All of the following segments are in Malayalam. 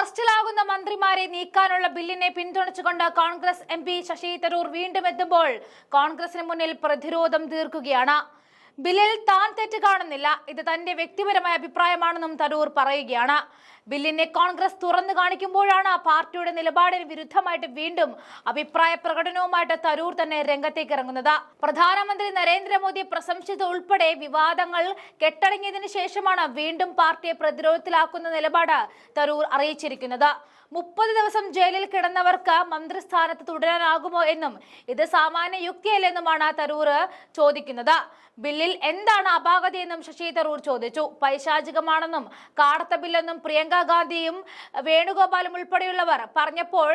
അറസ്റ്റിലാകുന്ന മന്ത്രിമാരെ നീക്കാനുള്ള ബില്ലിനെ പിന്തുണച്ചുകൊണ്ട് കോൺഗ്രസ് എംപി ശശി തരൂർ വീണ്ടും എത്തുമ്പോൾ കോൺഗ്രസിന് മുന്നിൽ പ്രതിരോധം തീർക്കുകയാണ്. ബില്ലിൽ താൻ തെറ്റ് കാണുന്നില്ല, ഇത് തന്റെ വ്യക്തിപരമായ അഭിപ്രായമാണെന്നും തരൂർ പറയുകയാണ്. ബില്ലിനെ കോൺഗ്രസ് തുറന്നു കാണിക്കുമ്പോഴാണ് പാർട്ടിയുടെ നിലപാടിന് വിരുദ്ധമായിട്ട് വീണ്ടും അഭിപ്രായ പ്രകടനവുമായിട്ട് തരൂർ തന്നെ രംഗത്തേക്ക് ഇറങ്ങുന്നത്. പ്രധാനമന്ത്രി നരേന്ദ്രമോദിയെ പ്രശംസിച്ചത് ഉൾപ്പെടെ വിവാദങ്ങൾ കെട്ടടങ്ങിയതിനു ശേഷമാണ് വീണ്ടും പാർട്ടിയെ പ്രതിരോധത്തിലാക്കുന്ന നിലപാട് തരൂർ അറിയിച്ചിരിക്കുന്നത്. 30 ദിവസം ജയിലിൽ കിടന്നവർക്ക് മന്ത്രിസ്ഥാനത്ത് തുടരാനാകുമോ എന്നും ഇത് സാമാന്യ യുക്തിയല്ലെന്നുമാണ് തരൂർ ചോദിക്കുന്നത്. ബില്ലിൽ എന്താണ് അപാകതയെന്നും ശശി തരൂർ ചോദിച്ചു. പൈശാചികമാണെന്നും കാടത്ത ബില്ലെന്നും പ്രിയങ്ക ഗാന്ധിയും വേണുഗോപാലും ഉൾപ്പെടെയുള്ളവർ പറഞ്ഞപ്പോൾ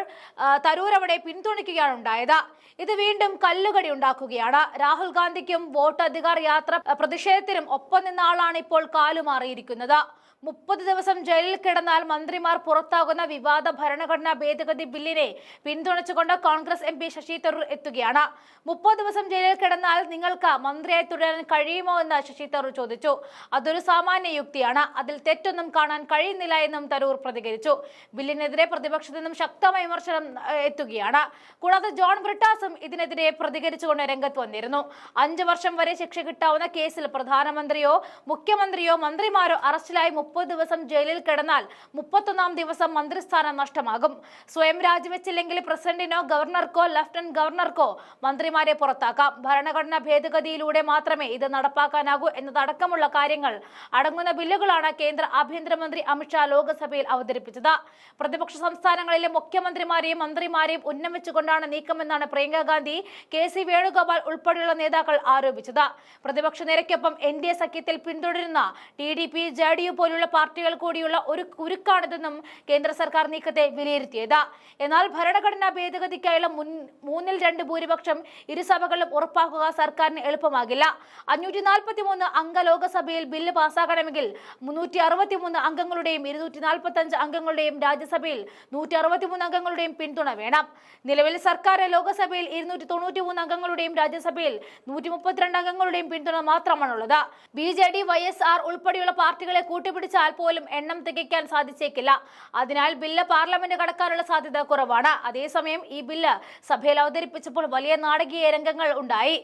തരൂർ അവിടെ പിന്തുണയ്ക്കുകയാണ് ഉണ്ടായത്. ഇത് വീണ്ടും കല്ലുകടി ഉണ്ടാക്കുകയാണ്. രാഹുൽ ഗാന്ധിക്കും വോട്ട് അധികാർ യാത്ര പ്രതിഷേധത്തിനും ഒപ്പം നിന്ന ആളാണ് ഇപ്പോൾ കാലുമാറിയിരിക്കുന്നത്. 30 ദിവസം ജയിലിൽ കിടന്നാൽ മന്ത്രിമാർ പുറത്താകുന്ന വിവാദ ഭരണഘടനാ ഭേദഗതി ബില്ലിനെ പിന്തുണച്ചുകൊണ്ട് കോൺഗ്രസ് എംപി ശശി തരൂർ എത്തുകയാണ്. 30 ദിവസം ജയിലിൽ കിടന്നാൽ നിങ്ങൾക്ക് മന്ത്രിയായി തുടരാൻ കഴിയുമോ എന്ന് ശശി തരൂർ ചോദിച്ചു. അതൊരു സാമാന്യ യുക്തിയാണ്, അതിൽ തെറ്റൊന്നും കാണാൻ കഴിയുന്നില്ല എന്നും തരൂർ പ്രതികരിച്ചു. ബില്ലിനെതിരെ പ്രതിപക്ഷത്തു നിന്നും ശക്തമായ വിമർശനം എത്തുകയാണ്. കൂടാതെ ജോൺ ബ്രിട്ടാസും ഇതിനെതിരെ പ്രതികരിച്ചുകൊണ്ട് രംഗത്ത് വന്നിരുന്നു. 5 വർഷം വരെ ശിക്ഷ കിട്ടാവുന്ന കേസിൽ പ്രധാനമന്ത്രിയോ മുഖ്യമന്ത്രിയോ മന്ത്രിമാരോ അറസ്റ്റിലായി 30 ദിവസം ജയിലിൽ കിടന്നാൽ 31ാം ദിവസം മന്ത്രിസ്ഥാനം നഷ്ടമാകും. സ്വയം രാജിവെച്ചില്ലെങ്കിൽ പ്രസിഡന്റിനോ ഗവർണർക്കോ ലഫ്റ്റനന്റ് ഗവർണർക്കോ മന്ത്രിമാരെ പുറത്താക്കാം. ഭരണഘടനാ ഭേദഗതിയിലൂടെ മാത്രമേ ഇത് നടപ്പാക്കാനാകൂ എന്നതടക്കമുള്ള കാര്യങ്ങൾ അടങ്ങുന്ന ബില്ലുകളാണ് കേന്ദ്ര ആഭ്യന്തരമന്ത്രി അമിത്ഷാ ലോക്സഭയിൽ അവതരിപ്പിച്ചത്. പ്രതിപക്ഷ സംസ്ഥാനങ്ങളിലെ മുഖ്യമന്ത്രിമാരെയും മന്ത്രിമാരെയും ഉന്നമിച്ചുകൊണ്ടാണ് നീക്കമെന്നാണ് പ്രിയങ്ക ഗാന്ധി, കെ.സി. വേണുഗോപാൽ ഉൾപ്പെടെയുള്ള നേതാക്കൾ ആരോപിച്ചത്. പ്രതിപക്ഷ നിരക്കൊപ്പം NDA സഖ്യത്തിൽ പിന്തുടരുന്ന TDP, JDU പോലുള്ള പാർട്ടികൾ കൂടിയുള്ള ഒരു കുരുക്കാണിതെന്നും കേന്ദ്ര സർക്കാർ നീക്കത്തെ വിലയിരുത്തിയത്. എന്നാൽ ഭരണഘടനാ ഭേദഗതിക്കായുള്ള 3/2 ഭൂരിപക്ഷം ഇരുസഭകളിലും ഉറപ്പാക്കുക സർക്കാരിന് എളുപ്പമാകില്ല. 543 അംഗ ലോക്സഭയിൽ ബില്ല് പാസ്സാക്കണമെങ്കിൽ 363 അംഗങ്ങളുടെയും 245 അംഗങ്ങളുടെയും രാജ്യസഭയിൽ 163 അംഗങ്ങളുടെയും പിന്തുണ വേണം. നിലവിൽ സർക്കാർ ലോക്സഭയിൽ 293 അംഗങ്ങളുടെയും രാജ്യസഭയിൽ 132 അംഗങ്ങളുടെയും പിന്തുണ മാത്രമാണുള്ളത്. BJD, YSR ഉൾപ്പെടെയുള്ള പാർട്ടികളെ കൂട്ടുപിടിച്ചാൽ പോലും എണ്ണം തികയ്ക്കാൻ സാധിച്ചേക്കില്ല. അതിനാൽ ബില്ല് പാർലമെന്റ് കടക്കാനുള്ള സാധ്യത കുറവാണ്. അതേസമയം ഈ ബില്ല് സഭയിൽ അവതരിപ്പിച്ചപ്പോൾ വലിയ നാടകീയ രംഗങ്ങൾ ഉണ്ടായി.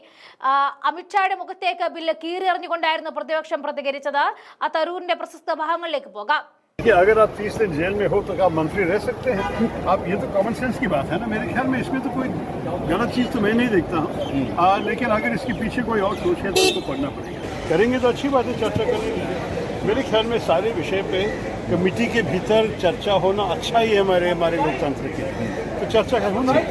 അമിത്ഷായുടെ മുഖത്തേക്ക് ബില്ല് കീറിയെറിഞ്ഞുകൊണ്ടായിരുന്നു പ്രതിപക്ഷം പ്രതികരിച്ചത്. ആ തരൂരിന്റെ പ്രശസ്ത ഭാഗങ്ങളിലേക്ക് പോകാം. अगर आप 30 दिन जेल में हो तो आप मंत्री रह सकते हैं। आप ये तो कॉमन सेंस की बात है ना। मेरे ख्याल में इसमें तो कोई गलत चीज़ तो मैं नहीं देखता हूँ। लेकिन अगर इसके पीछे कोई और सोच है तो उसको पढ़ना पड़ेगा। करेंगे तो अच्छी बात है, चर्चा करेंगे। मेरे ख्याल में सारे विषय पे कमेटी के भीतर चर्चा होना अच्छा ही है हमारे लोकतंत्र के लिए। तो चर्चा होना